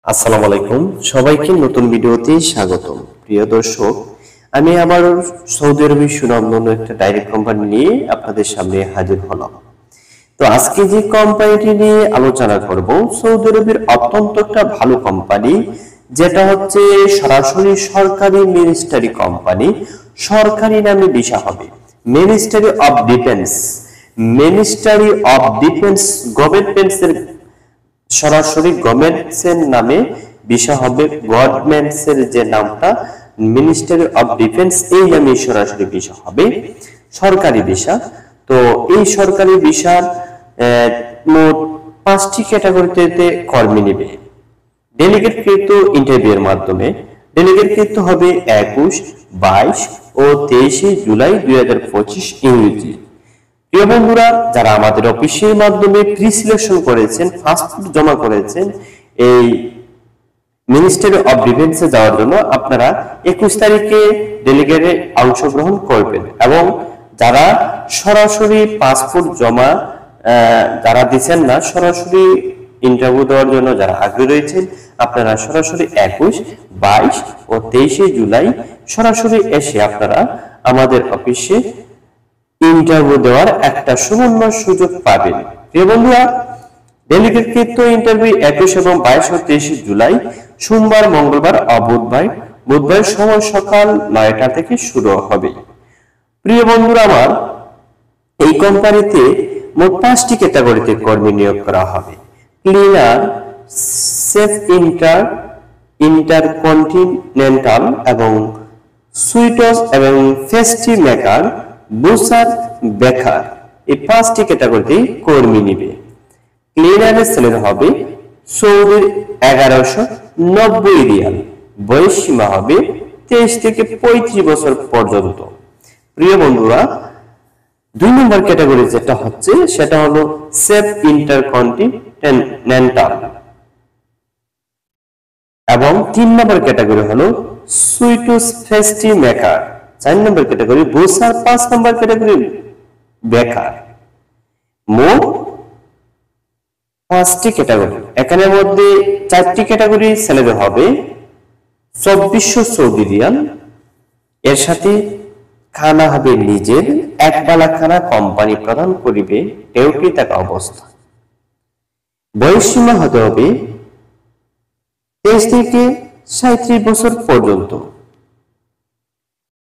আসসালামু আলাইকুম, সবাইকে নতুন ভিডিওতে স্বাগতম। প্রিয় দর্শক, আমি আবার সৌদি আরবের সুনামধন্য একটা ডাইরেক্ট কোম্পানি নিয়ে আপনাদের সামনে হাজির হলাম। তো আজকে যে কোম্পানিটি নিয়ে আলোচনা করব, সৌদি আরবের অত্যন্ত একটা ভালো কোম্পানি, যেটা হচ্ছে সরাসরি সরকারি মিনিস্ট্রি কোম্পানি। সরকারি নামে ভিসা হবে, ministry of defence. Ministry of defence গভর্নমেন্টসের, সরাসরি গভর্নমেন্টসের নামে ভিসা হবে। গভর্নমেন্টসের যে নামটা মিনিস্ট্রি অফ ডিফেন্স, এই নামে সরাসরি ভিসা হবে, সরকারি ভিসা। তো এই সরকারি ভিসার মোট 5টি ক্যাটাগরিতে কর্মী নেবে। ডেলিগেট কিন্তু ইন্টারভিউর মাধ্যমে। ডেলিগেট কিন্তু হবে 21, 22 ও 23 জুলাই 2025 ইংরেজি। প্রিয় বন্ধুরা, যারা আমাদের অফিসের মাধ্যমে প্রি সিলেকশন করেছেন, পাসপোর্ট জমা করেছেন এই মিনিস্ট্রি অফ ডিফেন্সে যাওয়ার জন্য, আপনারা 21 তারিখে ডেলিগেটে অংশগ্রহণ করবেন। এবং যারা সরাসরি পাসপোর্ট জমা যারা দিচ্ছেন না, সরাসরি ইন্টারভিউ দেওয়ার জন্য যারা আগ্রহী রয়েছেন, আপনারা সরাসরি 21, 22 ও 23 জুলাই সরাসরি এসে আপনারা আমাদের অফিসে ইন্টারভিউ দেওয়ার একটা সুবর্ণ সুযোগ পাবেন। প্রিয় বন্ধুরা, ডেলিগেট কিন্তু ইন্টারভিউ 21 এবং 22 ও 23 জুলাই সোমবার, মঙ্গলবার ও বুধবার সময় সকাল 9টা থেকে শুরু হবে। প্রিয় বন্ধুরা আমার, এই কোম্পানিতে মোট 5টি ক্যাটাগরিতে কর্মী নিয়োগ করা হবে। ক্লিনার, সেফ ইন্টারকন্টিনেন্টাল এবং সুইটস এবং পেস্ট্রি মেকার, বুসার, বেকার, এই 5টি ক্যাটাগরিতে কর্মী নিবে। ক্লিনারের স্যালারি হবে সৌদির 1190 রিয়াল। বয়স সীমা হবে 23 থেকে 35 বছর পর্যন্ত। প্রিয় বন্ধুরা, 2 নম্বর ক্যাটাগরি যেটা হচ্ছে, সেটা হলো সেফ ইন্টারকন্টিনেন্টাল এবং 3 নম্বর ক্যাটাগরি হলো সুইটস পেস্ট্রি মেকার। 4 নম্বর ক্যাটাগরি বুসার, 5 নম্বর ক্যাটাগরি বেকার। মোট 5টি ক্যাটাগরি। এখানের মধ্যে 4টি ক্যাটাগরি স্যালারি হবে 2400 সৌদি রিয়াল। এর সাথে খানা হবে নিজের, একবেলা খানা কোম্পানি প্রদান করিবে ডিউটি থাকা অবস্থা। বয়স সীমা হতে হবে 23 থেকে 37 বছর পর্যন্ত।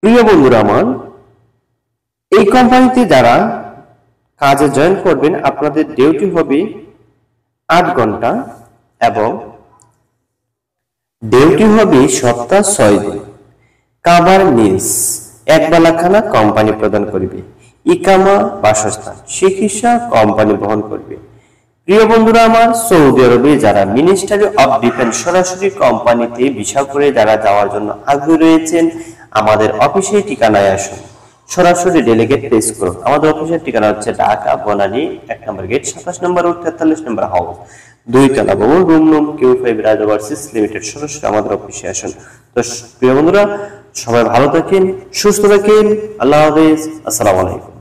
প্রিয় বন্ধুরা আমার, এই কোম্পানিতে যারা কাজে জয়েন করবেন, আপনাদের ডিউটি হবে 8 ঘন্টা এবং ডিউটি হবে সপ্তাহ 6 দিন। খাবার মিলস, একবেলা খানা কোম্পানি প্রদান করবে। ইকামা, বাসস্থান, চিকিৎসা কোম্পানি বহন করবে। প্রিয় বন্ধুরা আমার, সৌদি আরবে যারা মিনিস্ট্রি অফ ডিফেন্স সরাসরি কোম্পানিতে ভিসা করে যারা যাওয়ার জন্য আগ্রহী রয়েছেন, আমাদের অফিসের ঠিকানায় আসুন। সরাসরি ডেলিগেট প্লেস করুন। আমাদের অফিসের ঠিকানা হচ্ছে ঢাকা বনানী 1 নম্বর গেট, 27 নম্বর রোড, 43 নম্বর হাউস, 2 তলা ভবন, রুম নং Q5 রাজ ওভারসিজ লিমিটেড। সরাসরি আমাদের অফিসে আসুন। তো প্রিয় বন্ধুরা, সবাই ভালো থাকেন, সুস্থ থাকেন। আল্লাহ হাফেজ, আসসালামু আলাইকুম।